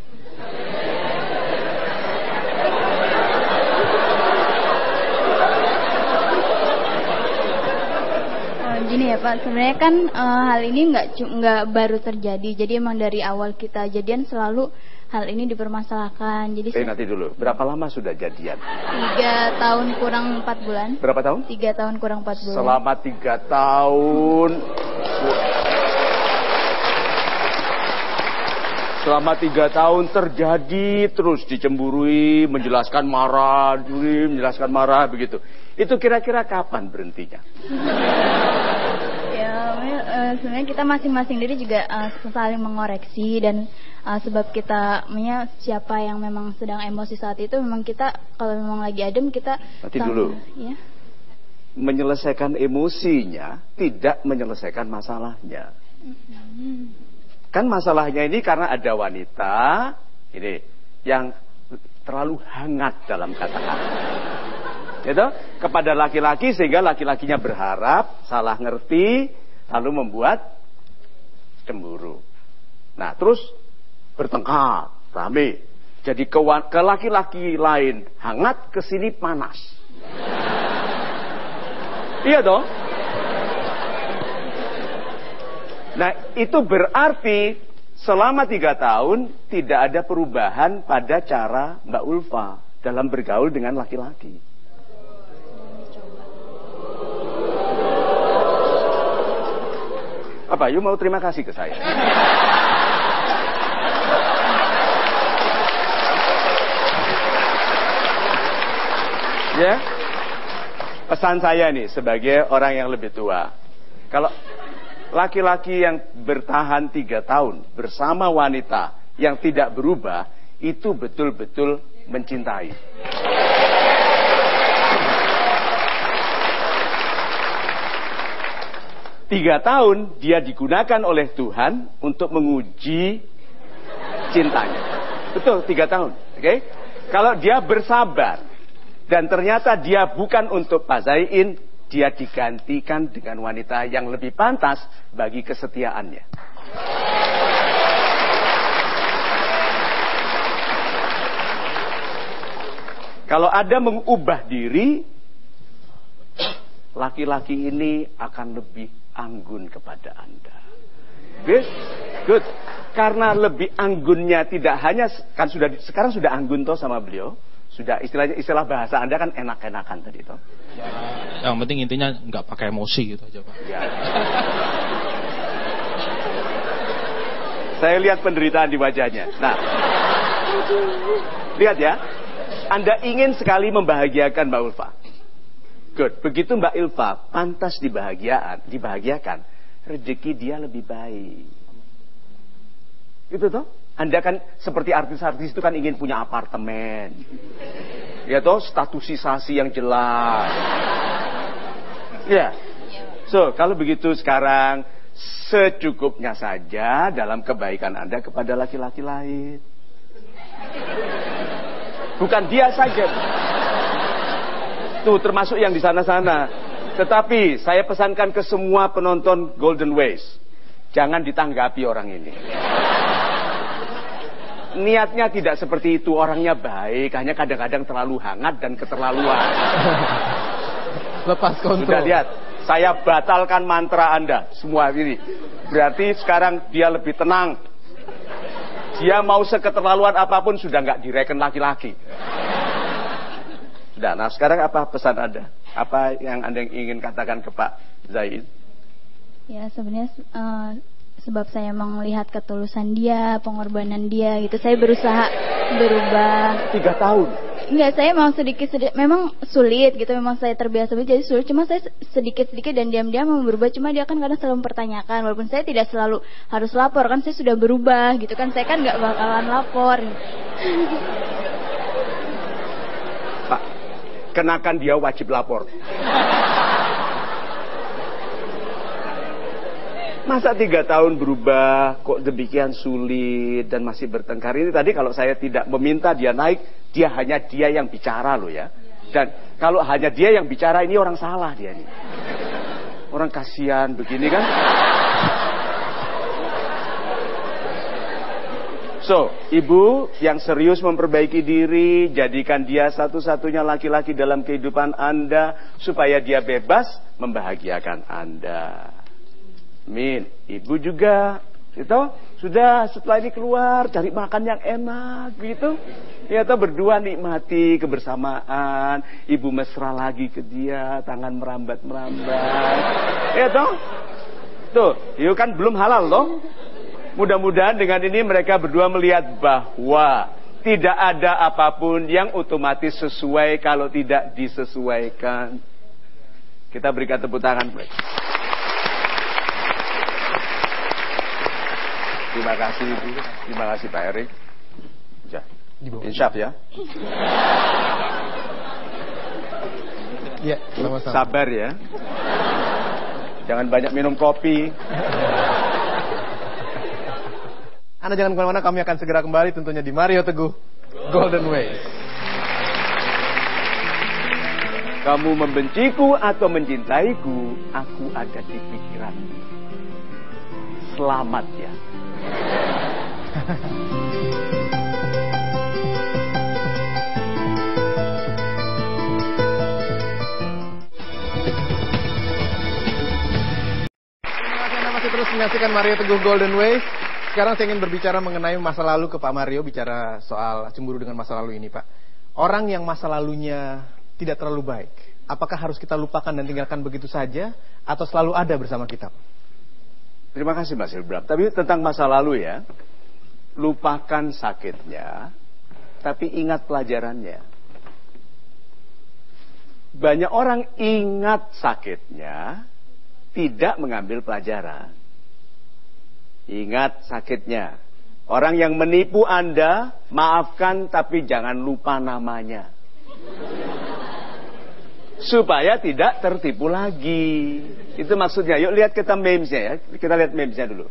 Gini ya Pak, sebenarnya kan hal ini nggak baru terjadi. Jadi emang dari awal kita jadian selalu hal ini dipermasalahkan. Jadi nanti dulu, berapa lama sudah jadian? 3 tahun kurang 4 bulan. Berapa tahun? 3 tahun kurang 4 bulan. Selama 3 tahun. Selama 3 tahun terjadi terus dicemburui, menjelaskan marah begitu. Itu kira-kira kapan berhentinya? Ya, sebenarnya kita masing-masing diri juga saling mengoreksi dan sebab kita siapa yang memang sedang emosi saat itu, memang kita kalau memang lagi adem kita nanti dulu. Ya. Menyelesaikan emosinya tidak menyelesaikan masalahnya. Kan masalahnya ini karena ada wanita ini yang terlalu hangat dalam kata-kata. Gitu? Kepada laki-laki sehingga laki-lakinya berharap, salah ngerti, lalu membuat cemburu. Nah, terus bertengkar, rame. Jadi ke laki-laki lain hangat, ke sini panas. Iya dong? Nah, itu berarti selama 3 tahun tidak ada perubahan pada cara Mbak Ulfa dalam bergaul dengan laki-laki. Apa, you mau terima kasih ke saya? Ya, pesan saya nih sebagai orang yang lebih tua. Kalau laki-laki yang bertahan 3 tahun bersama wanita yang tidak berubah, itu betul-betul mencintai. Tiga tahun dia digunakan oleh Tuhan untuk menguji cintanya. Betul, 3 tahun. Oke? Kalau dia bersabar dan ternyata dia bukan untuk Pak Zaiin, dia digantikan dengan wanita yang lebih pantas bagi kesetiaannya. Kalau Anda mengubah diri, laki-laki ini akan lebih anggun kepada Anda. Good. Karena lebih anggunnya tidak hanya kan sekarang sudah anggun toh sama beliau. Sudah istilah bahasa Anda kan enak-enakan tadi toh. Ya, yang penting intinya nggak pakai emosi gitu aja, Pak. Ya. Saya lihat penderitaan di wajahnya. Nah, lihat ya. Anda ingin sekali membahagiakan Mbak Ulfa. Good. Begitu Mbak Ulfa pantas dibahagiakan, rezeki dia lebih baik. Itu toh? Anda kan seperti artis-artis itu kan ingin punya apartemen. Ya toh, statusisasi yang jelas. Ya. So, kalau begitu sekarang secukupnya saja dalam kebaikan Anda kepada laki-laki lain. Bukan dia saja. Tuh, termasuk yang di sana-sana. Tetapi saya pesankan ke semua penonton Golden Ways, jangan ditanggapi orang ini. Niatnya tidak seperti itu, orangnya baik, hanya kadang-kadang terlalu hangat dan keterlaluan. Lepas kontrol. Sudah lihat, saya batalkan mantra Anda semua ini. Berarti sekarang dia lebih tenang. Dia mau seketerlaluan apapun sudah nggak direken laki-laki. Sudah, nah sekarang apa pesan Anda? Apa yang Anda ingin katakan ke Pak Zaid? Ya sebenarnya sebab saya emang melihat ketulusan dia, pengorbanan dia gitu. Saya berusaha berubah. 3 tahun? Enggak, saya mau sedikit memang sulit gitu. Memang saya terbiasa jadi sulit. Cuma saya sedikit-sedikit dan diam-diam mau berubah. Cuma dia kan kadang selalu mempertanyakan. Walaupun saya tidak selalu harus lapor. Kan saya sudah berubah gitu kan. Saya kan nggak bakalan lapor. Pak, kenakan dia wajib lapor. Masa 3 tahun berubah kok demikian sulit dan masih bertengkar. Ini tadi kalau saya tidak meminta dia naik, hanya dia yang bicara loh ya. Dan kalau hanya dia yang bicara, ini orang salah dia nih. Orang kasihan begini kan. So, ibu yang serius memperbaiki diri, jadikan dia satu-satunya laki-laki dalam kehidupan Anda, supaya dia bebas membahagiakan Anda. Amin. Ibu juga, itu sudah setelah ini keluar cari makan yang enak, gitu. Ya, toh berdua nikmati kebersamaan. Ibu mesra lagi ke dia, tangan merambat-merambat. Ya, toh. Tuh, itu kan belum halal, toh. Mudah-mudahan dengan ini mereka berdua melihat bahwa tidak ada apapun yang otomatis sesuai kalau tidak disesuaikan. Kita berikan tepuk tangan mereka. Terima kasih Ibu, terima kasih Pak Erik. Ya, insyaf ya. Ya, sama-sama. Sabar ya. Jangan banyak minum kopi. Anda jangan kemana-mana, kami akan segera kembali tentunya di Mario Teguh Golden Ways. Kamu membenciku atau mencintaiku, aku ada di pikiranmu. Selamat ya. Anda masih terus menyaksikan Mario Teguh Golden Ways. Sekarang saya ingin berbicara mengenai masa lalu ke Pak Mario, bicara soal cemburu dengan masa lalu ini, Pak. Orang yang masa lalunya tidak terlalu baik, apakah harus kita lupakan dan tinggalkan begitu saja, atau selalu ada bersama kita? Terima kasih Mas Hilbram. Tapi tentang masa lalu ya, lupakan sakitnya, tapi ingat pelajarannya. Banyak orang ingat sakitnya, tidak mengambil pelajaran. Ingat sakitnya. Orang yang menipu Anda, maafkan tapi jangan lupa namanya. Supaya tidak tertipu lagi. Itu maksudnya. Yuk lihat kita memesnya ya. Kita lihat memesnya dulu.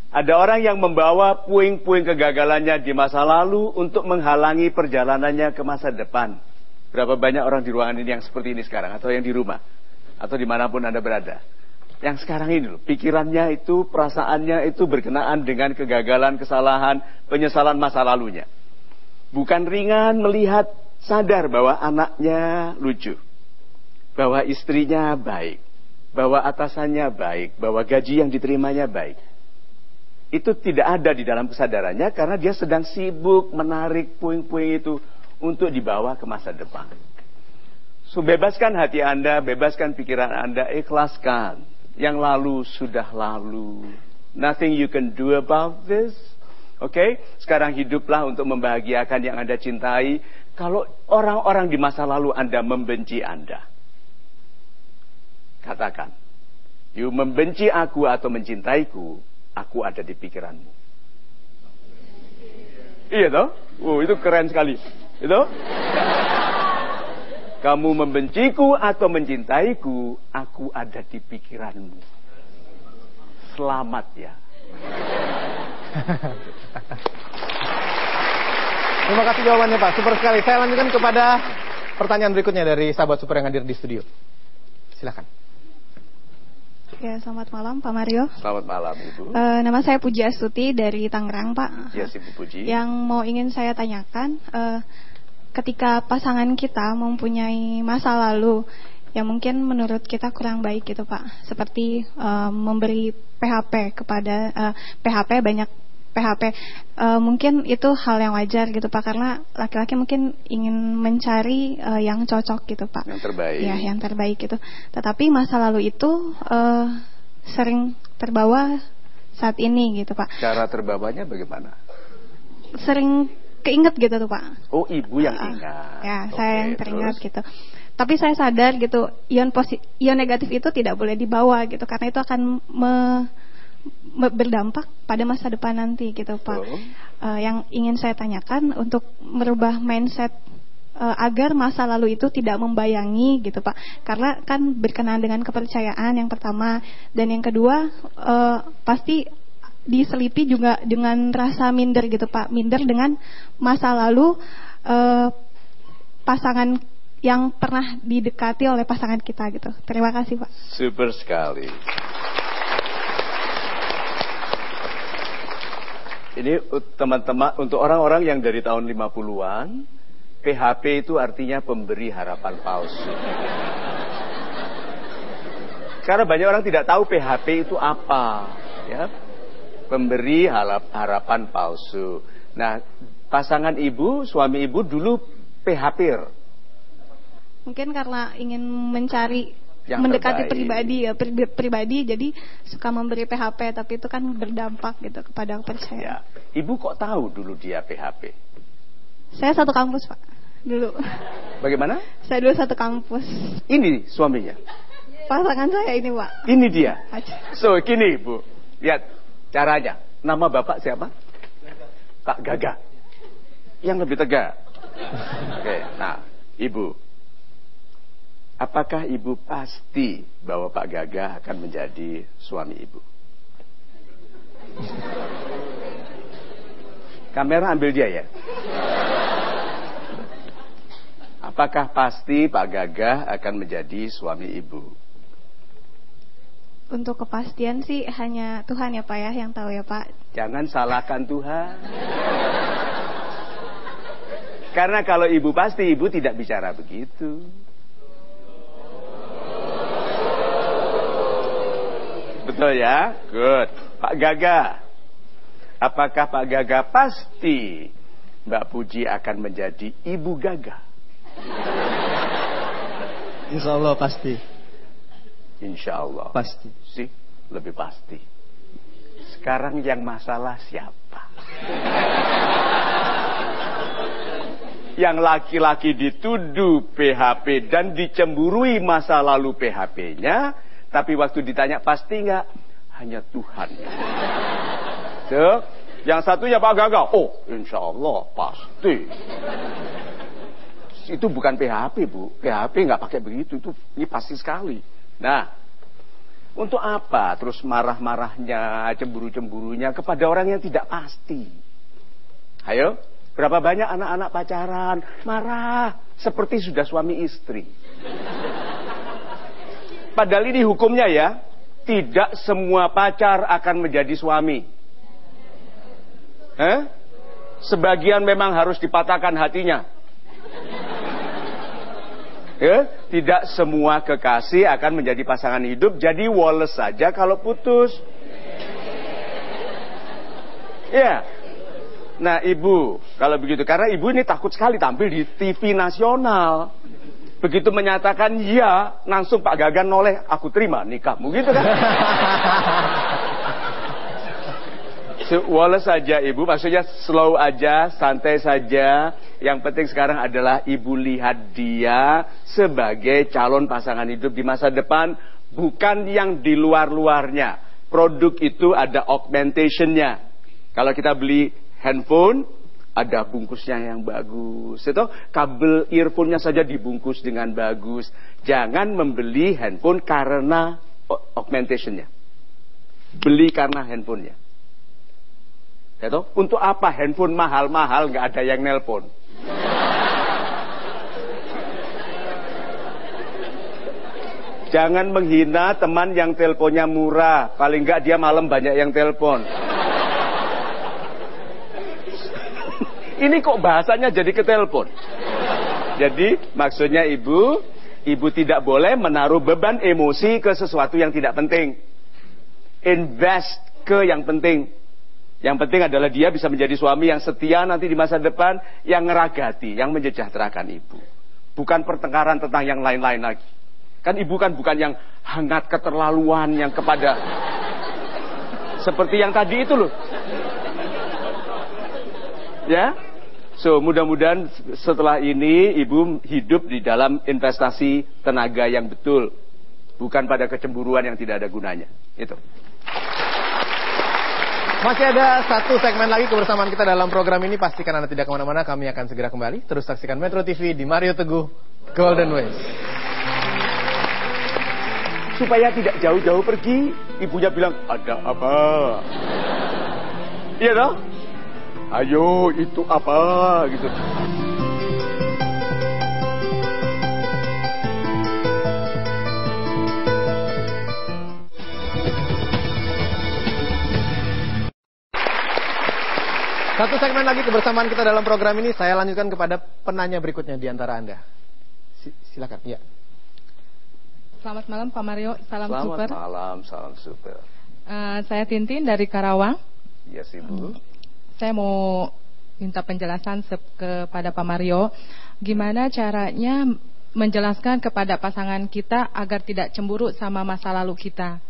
Ada orang yang membawa puing-puing kegagalannya di masa lalu untuk menghalangi perjalanannya ke masa depan. Berapa banyak orang di ruangan ini yang seperti ini sekarang, atau yang di rumah, atau dimanapun Anda berada. Yang sekarang ini loh, pikirannya itu, perasaannya itu berkenaan dengan kegagalan, kesalahan, penyesalan masa lalunya. Bukan ringan melihat, sadar bahwa anaknya lucu, bahwa istrinya baik, bahwa atasannya baik, bahwa gaji yang diterimanya baik. Itu tidak ada di dalam kesadarannya karena dia sedang sibuk menarik puing-puing itu untuk dibawa ke masa depan. So, bebaskan hati Anda, bebaskan pikiran Anda, ikhlaskan. Yang lalu sudah lalu. Nothing you can do about this. Oke? Sekarang hiduplah untuk membahagiakan yang Anda cintai. Kalau orang-orang di masa lalu Anda membenci Anda, katakan, you membenci aku atau mencintaiku, aku ada di pikiranmu. Iya toh? Itu keren sekali. Itu? Kamu membenciku atau mencintaiku, aku ada di pikiranmu. Selamat ya. Terima kasih jawabannya Pak, super sekali. Saya lanjutkan kepada pertanyaan berikutnya dari sahabat super yang hadir di studio. Silakan. Ya, selamat malam Pak Mario. Selamat malam Ibu. Nama saya Puji Astuti dari Tangerang Pak. Yes Ibu Puji. Yang ingin saya tanyakan, ketika pasangan kita mempunyai masa lalu yang mungkin menurut kita kurang baik gitu Pak, seperti memberi PHP kepada PHP banyak PHP, mungkin itu hal yang wajar gitu Pak, karena laki-laki mungkin ingin mencari yang cocok gitu Pak, yang terbaik. Ya, yang terbaik gitu. Tetapi masa lalu itu sering terbawa saat ini gitu Pak. Cara terbawanya bagaimana? Sering keinget gitu tuh Pak. Oh, ibu yang ingat. Ya, saya yang teringat gitu. Tapi saya sadar gitu, ion negatif itu tidak boleh dibawa gitu, karena itu akan berdampak pada masa depan nanti gitu Pak. Yang ingin saya tanyakan untuk merubah mindset agar masa lalu itu tidak membayangi gitu Pak, karena kan berkenaan dengan kepercayaan yang pertama, dan yang kedua pasti diselipi juga dengan rasa minder gitu Pak, minder dengan masa lalu pasangan yang pernah didekati oleh pasangan kita gitu. Terima kasih Pak. Super sekali. Ini teman-teman, untuk orang-orang yang dari tahun 50-an, PHP itu artinya pemberi harapan palsu. Karena banyak orang tidak tahu PHP itu apa, ya. Pemberi harapan palsu. Nah, pasangan ibu, suami ibu dulu PHP-er. Mungkin karena ingin mencari yang mendekati terbaik. pribadi jadi suka memberi PHP, tapi itu kan berdampak gitu kepada kepercayaan. Ya. Ibu kok tahu dulu dia PHP? Saya satu kampus Pak dulu. Bagaimana? Saya dulu satu kampus. Ini suaminya? Pasangan saya ini Pak. Ini dia. So gini Ibu, lihat caranya. Nama bapak siapa? Pak Gagah. Yang lebih tegak. Oke, nah Ibu, apakah Ibu pasti bahwa Pak Gagah akan menjadi suami Ibu? Kamera ambil dia ya. Apakah pasti Pak Gagah akan menjadi suami Ibu? Untuk kepastian sih hanya Tuhan ya Pak ya yang tahu ya Pak. Jangan salahkan Tuhan. Karena kalau Ibu pasti, Ibu tidak bicara begitu. Betul ya? Good. Pak Gagah, apakah Pak Gagah pasti Mbak Puji akan menjadi Ibu Gagah? Insya Allah pasti. Insya Allah. Pasti. Sih, lebih pasti. Sekarang yang masalah siapa? Yang laki-laki dituduh PHP dan dicemburui masa lalu PHP-nya, tapi waktu ditanya pasti nggak? Hanya Tuhan. So, yang satunya Pak Gagah, oh insya Allah pasti. Itu bukan PHP Bu, PHP nggak pakai begitu, ini pasti sekali. Nah, untuk apa terus marah-marahnya, cemburu-cemburunya kepada orang yang tidak pasti? Ayo, berapa banyak anak-anak pacaran marah seperti sudah suami istri. Padahal ini hukumnya ya, tidak semua pacar akan menjadi suami. Sebagian memang harus dipatahkan hatinya. Ya, tidak semua kekasih akan menjadi pasangan hidup. Jadi woles saja kalau putus. Ya. Nah Ibu, kalau begitu, karena Ibu ini takut sekali tampil di TV nasional. Begitu menyatakan ya, langsung Pak Gagah noleh, aku terima nikahmu, gitu kan? Woles saja Ibu, maksudnya slow aja, santai saja. Yang penting sekarang adalah Ibu lihat dia sebagai calon pasangan hidup di masa depan, bukan yang di luar-luarnya. Produk itu ada augmentation-nya. Kalau kita beli handphone, ada bungkusnya yang bagus. Itu kabel earphone-nya saja dibungkus dengan bagus. Jangan membeli handphone karena augmentation-nya. Beli karena handphone-nya. Itu untuk apa handphone mahal-mahal nggak ada yang nelpon? Jangan menghina teman yang teleponnya murah. Paling nggak dia malam banyak yang telepon. Ini kok bahasanya jadi ke telepon? Jadi maksudnya ibu tidak boleh menaruh beban emosi ke sesuatu yang tidak penting. Invest ke yang penting. Yang penting adalah dia bisa menjadi suami yang setia nanti di masa depan, yang ngeragati, yang menyejahterakan ibu. Bukan pertengkaran tentang yang lain-lain lagi. Kan ibu kan bukan yang hangat keterlaluan, yang kepada seperti yang tadi itu loh. Ya. So, mudah-mudahan setelah ini ibu hidup di dalam investasi tenaga yang betul. Bukan pada kecemburuan yang tidak ada gunanya. Itu. Masih ada satu segmen lagi kebersamaan kita dalam program ini. Pastikan Anda tidak kemana-mana, kami akan segera kembali. Terus saksikan Metro TV di Mario Teguh Golden Ways. Supaya tidak jauh-jauh pergi, ibunya bilang, ada apa? Iya dong? Ayo, itu apa? Gitu. Satu segmen lagi kebersamaan kita dalam program ini. Saya lanjutkan kepada penanya berikutnya di antara Anda. Silakan. Ya. Selamat malam Pak Mario, salam super. Selamat malam, salam super. Saya Tintin dari Karawang. Yes, Ibu. Saya mau minta penjelasan kepada Pak Mario, gimana caranya menjelaskan kepada pasangan kita agar tidak cemburu sama masa lalu kita.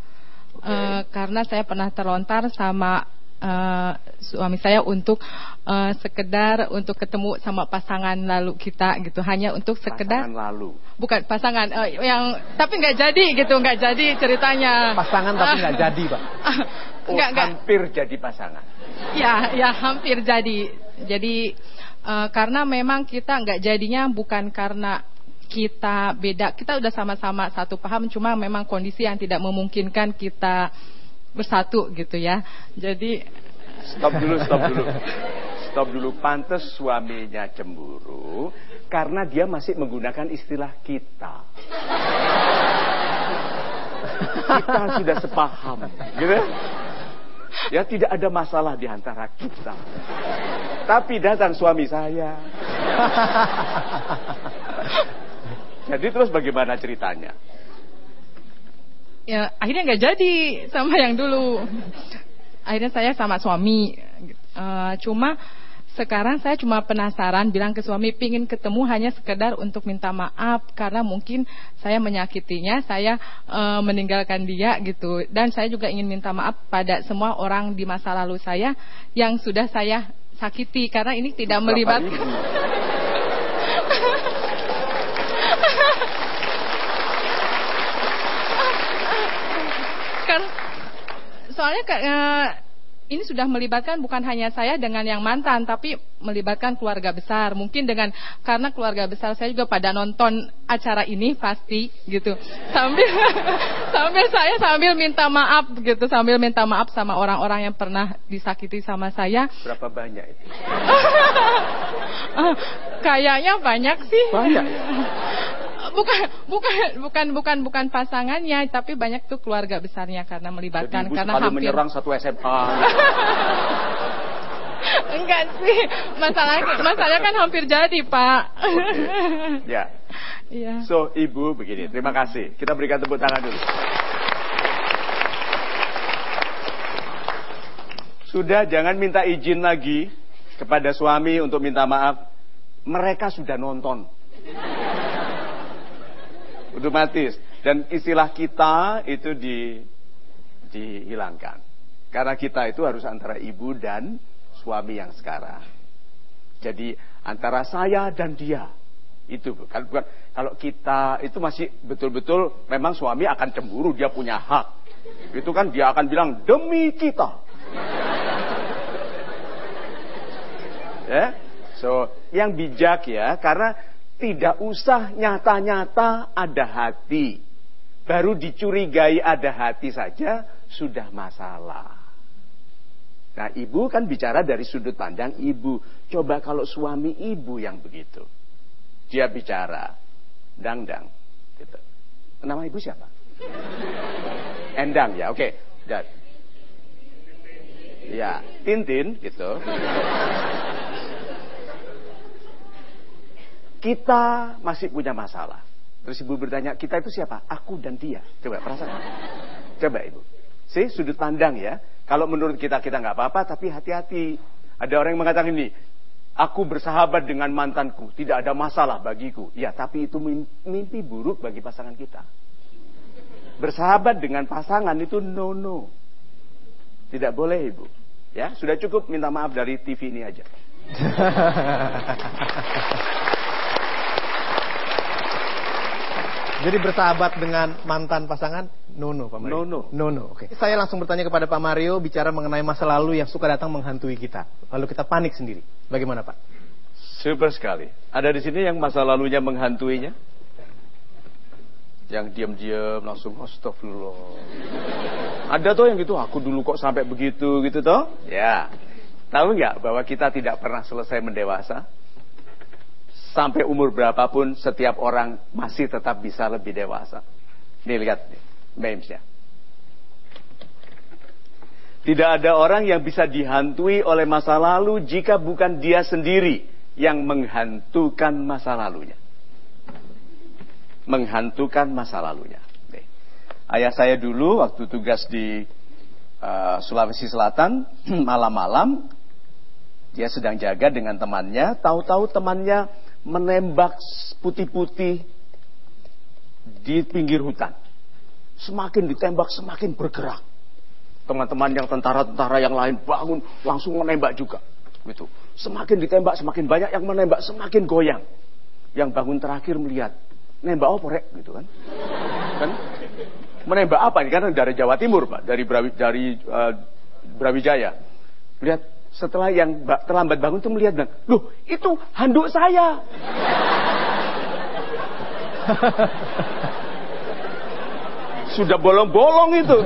Karena saya pernah terlontar sama suami saya untuk sekedar untuk ketemu sama pasangan lalu kita gitu, hanya untuk sekedar pasangan lalu, bukan pasangan yang tapi nggak jadi gitu, nggak jadi ceritanya. Pasangan tapi nggak jadi, Pak. Hampir jadi pasangan. Ya hampir jadi. Jadi karena memang kita nggak jadinya bukan karena kita beda, kita udah sama-sama satu paham, cuma memang kondisi yang tidak memungkinkan kita bersatu gitu ya. Jadi Stop dulu. Pantes suaminya cemburu karena dia masih menggunakan istilah kita. Kita sudah sepaham, gitu. Ya, tidak ada masalah di antara kita. Tapi datang suami saya. Jadi terus bagaimana ceritanya? Ya, akhirnya nggak jadi sama yang dulu. Akhirnya saya sama suami. Cuma sekarang saya cuma penasaran, bilang ke suami pingin ketemu hanya sekedar untuk minta maaf karena mungkin saya menyakitinya, saya meninggalkan dia gitu. Dan saya juga ingin minta maaf pada semua orang di masa lalu saya yang sudah saya sakiti, karena ini tidak melibatkan. Soalnya ini sudah melibatkan bukan hanya saya dengan yang mantan, tapi melibatkan keluarga besar. Mungkin karena keluarga besar saya juga pada nonton acara ini pasti gitu. Sambil minta maaf gitu, sambil minta maaf sama orang-orang yang pernah disakiti sama saya. Berapa banyak itu? Kayaknya banyak sih. Banyak. Bukan pasangannya, tapi banyak tuh keluarga besarnya karena melibatkan. Jadi ibu karena sekali hampir menyerang satu SMA. Enggak sih, masalahnya kan hampir jadi, Pak. Okay. Ya. Yeah. So ibu begini, terima kasih. Kita berikan tepuk tangan dulu. Sudah, jangan minta izin lagi kepada suami untuk minta maaf. Mereka sudah nonton. Otomatis. Dan istilah kita itu dihilangkan. Karena kita itu harus antara ibu dan suami yang sekarang. Jadi antara saya dan dia. Itu bukan kalau kita itu masih betul-betul memang suami akan cemburu, dia punya hak. Itu kan dia akan bilang demi kita. Ya. So, yang bijak ya, karena tidak usah nyata-nyata ada hati. Baru dicurigai ada hati saja sudah masalah. Nah, ibu kan bicara dari sudut pandang ibu. Coba kalau suami ibu yang begitu. Dia bicara, Dang. Gitu. Nama ibu siapa? Endang ya, oke. Ya, Tintin gitu. kita masih punya masalah. Terus ibu bertanya, kita itu siapa? Aku dan dia. Coba perasaan. Coba ibu. Sudut pandang ya. Kalau menurut kita nggak apa-apa, tapi hati-hati. Ada orang yang mengatakan ini, aku bersahabat dengan mantanku, tidak ada masalah bagiku. Ya, tapi itu mimpi buruk bagi pasangan kita. Bersahabat dengan pasangan itu no. Tidak boleh ibu. Ya, sudah cukup minta maaf dari TV ini aja. Jadi bersahabat dengan mantan pasangan, no, Pak Mario. No. Oke. Saya langsung bertanya kepada Pak Mario bicara mengenai masa lalu yang suka datang menghantui kita. Lalu kita panik sendiri. Bagaimana Pak? Super sekali. Ada di sini yang masa lalunya menghantuinya? Yang diam-diam langsung astagfirullah. Ada tuh yang gitu, aku dulu kok sampai begitu gitu toh? Ya. Tahu nggak bahwa kita tidak pernah selesai mendewasa? Sampai umur berapapun setiap orang masih tetap bisa lebih dewasa. Nih lihat nih, memesnya. Tidak ada orang yang bisa dihantui oleh masa lalu jika bukan dia sendiri yang menghantukan masa lalunya. Menghantukan masa lalunya. Nih. Ayah saya dulu waktu tugas di Sulawesi Selatan, malam-malam dia sedang jaga dengan temannya, tahu-tahu temannya menembak putih-putih di pinggir hutan. Semakin ditembak semakin bergerak. Teman-teman yang tentara-tentara yang lain bangun langsung menembak juga. Gitu. Semakin ditembak semakin banyak yang menembak semakin goyang. Yang bangun terakhir melihat, nembak apa rek gitu kan? Kan? Menembak apa? Ini kan dari Jawa Timur Pak, dari Brawijaya. Lihat. Setelah yang terlambat bangun itu melihat bilang, loh itu handuk saya. Sudah bolong-bolong itu.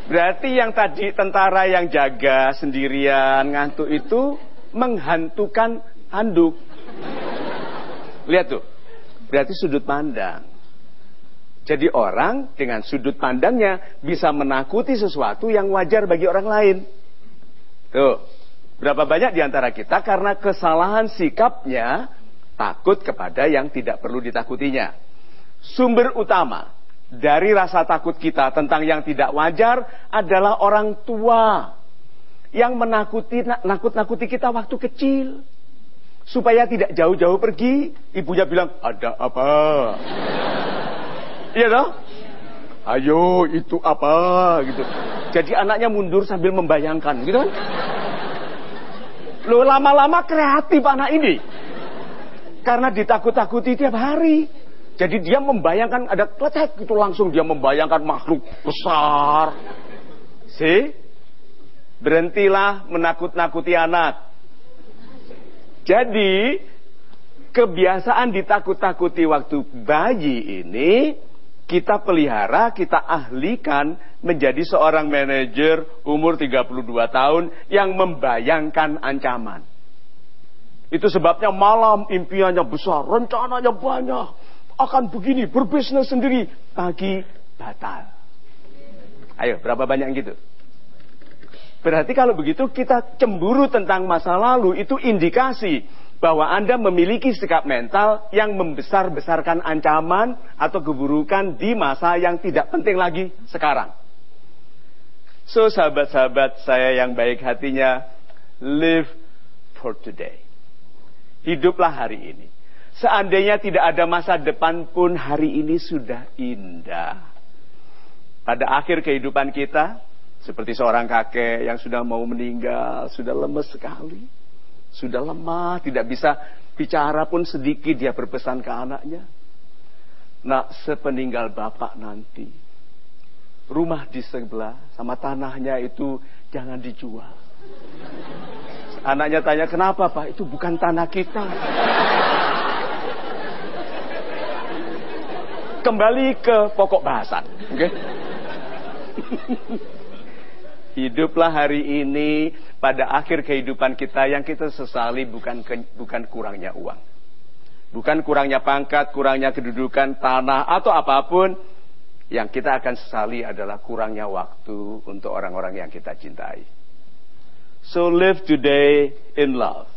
Berarti yang tadi tentara yang jaga sendirian ngantuk itu menghantukan handuk. Lihat tuh, berarti sudut pandang. Jadi orang dengan sudut pandangnya bisa menakuti sesuatu yang wajar bagi orang lain. Tuh, berapa banyak di antara kita karena kesalahan sikapnya takut kepada yang tidak perlu ditakutinya. Sumber utama dari rasa takut kita tentang yang tidak wajar adalah orang tua yang nakut-nakuti kita waktu kecil. Supaya tidak jauh-jauh pergi, ibunya bilang, ada apa? Iya dong? Ayo itu apa gitu. Jadi anaknya mundur sambil membayangkan gitu kan. Loh lama-lama kreatif anak ini. Karena ditakut-takuti tiap hari. Jadi dia membayangkan ada kletek gitu langsung dia membayangkan makhluk besar. Berhentilah menakut-nakuti anak. Jadi kebiasaan ditakut-takuti waktu bayi ini kita pelihara, kita ahlikan menjadi seorang manajer umur 32 tahun yang membayangkan ancaman. Itu sebabnya malam impiannya besar, rencananya banyak. Akan begini, berbisnis sendiri. Pagi batal. Ayo, berapa banyak yang gitu? Berarti kalau begitu kita cemburu tentang masa lalu itu indikasi bahwa Anda memiliki sikap mental yang membesar-besarkan ancaman atau keburukan di masa yang tidak penting lagi sekarang. So, sahabat-sahabat saya yang baik hatinya, live for today. Hiduplah hari ini. Seandainya tidak ada masa depan pun hari ini sudah indah. Pada akhir kehidupan kita, seperti seorang kakek yang sudah mau meninggal, sudah lemes sekali. Sudah lemah, tidak bisa bicara pun sedikit, dia berpesan ke anaknya. Nak, sepeninggal bapak nanti, rumah di sebelah sama tanahnya itu jangan dijual. Anaknya tanya, kenapa Pak? Itu bukan tanah kita. Kembali ke pokok bahasan. Okay? Hiduplah hari ini. Pada akhir kehidupan kita yang kita sesali bukan kurangnya uang. Bukan kurangnya pangkat, kurangnya kedudukan, tanah, atau apapun. Yang kita akan sesali adalah kurangnya waktu untuk orang-orang yang kita cintai. So live today in love.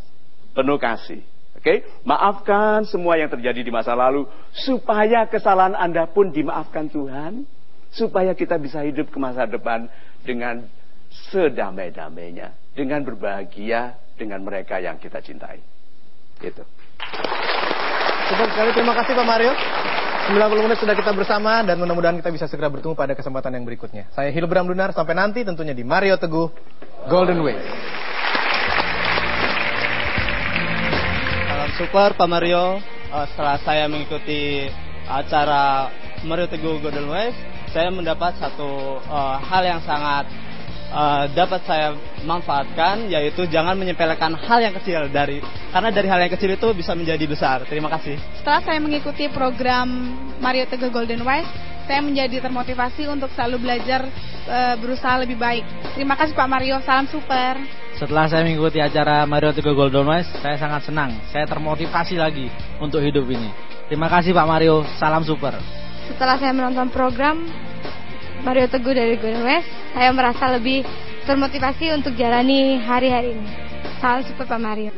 Penuh kasih. Oke? Maafkan semua yang terjadi di masa lalu supaya kesalahan Anda pun dimaafkan Tuhan, supaya kita bisa hidup ke masa depan dengan sedamai-damainya, dengan berbahagia dengan mereka yang kita cintai. Gitu. Super sekali, terima kasih Pak Mario. 90 menit sudah kita bersama dan mudah-mudahan kita bisa segera bertemu pada kesempatan yang berikutnya. Saya Hilbram Dunar, sampai nanti tentunya di Mario Teguh Golden Ways. Salam super Pak Mario. Setelah saya mengikuti acara Mario Teguh Golden Ways, saya mendapat satu hal yang sangat dapat saya manfaatkan, yaitu jangan menyepelekan hal yang kecil, karena dari hal yang kecil itu bisa menjadi besar. Terima kasih. Setelah saya mengikuti program Mario Teguh Golden Ways, saya menjadi termotivasi untuk selalu belajar, berusaha lebih baik. Terima kasih Pak Mario, salam super. Setelah saya mengikuti acara Mario Teguh Golden Ways, saya sangat senang. Saya termotivasi lagi untuk hidup ini. Terima kasih Pak Mario, salam super. Setelah saya menonton program Mario Teguh dari Golden Ways, saya merasa lebih termotivasi untuk jalani hari-hari ini. Salam super Pak Mario.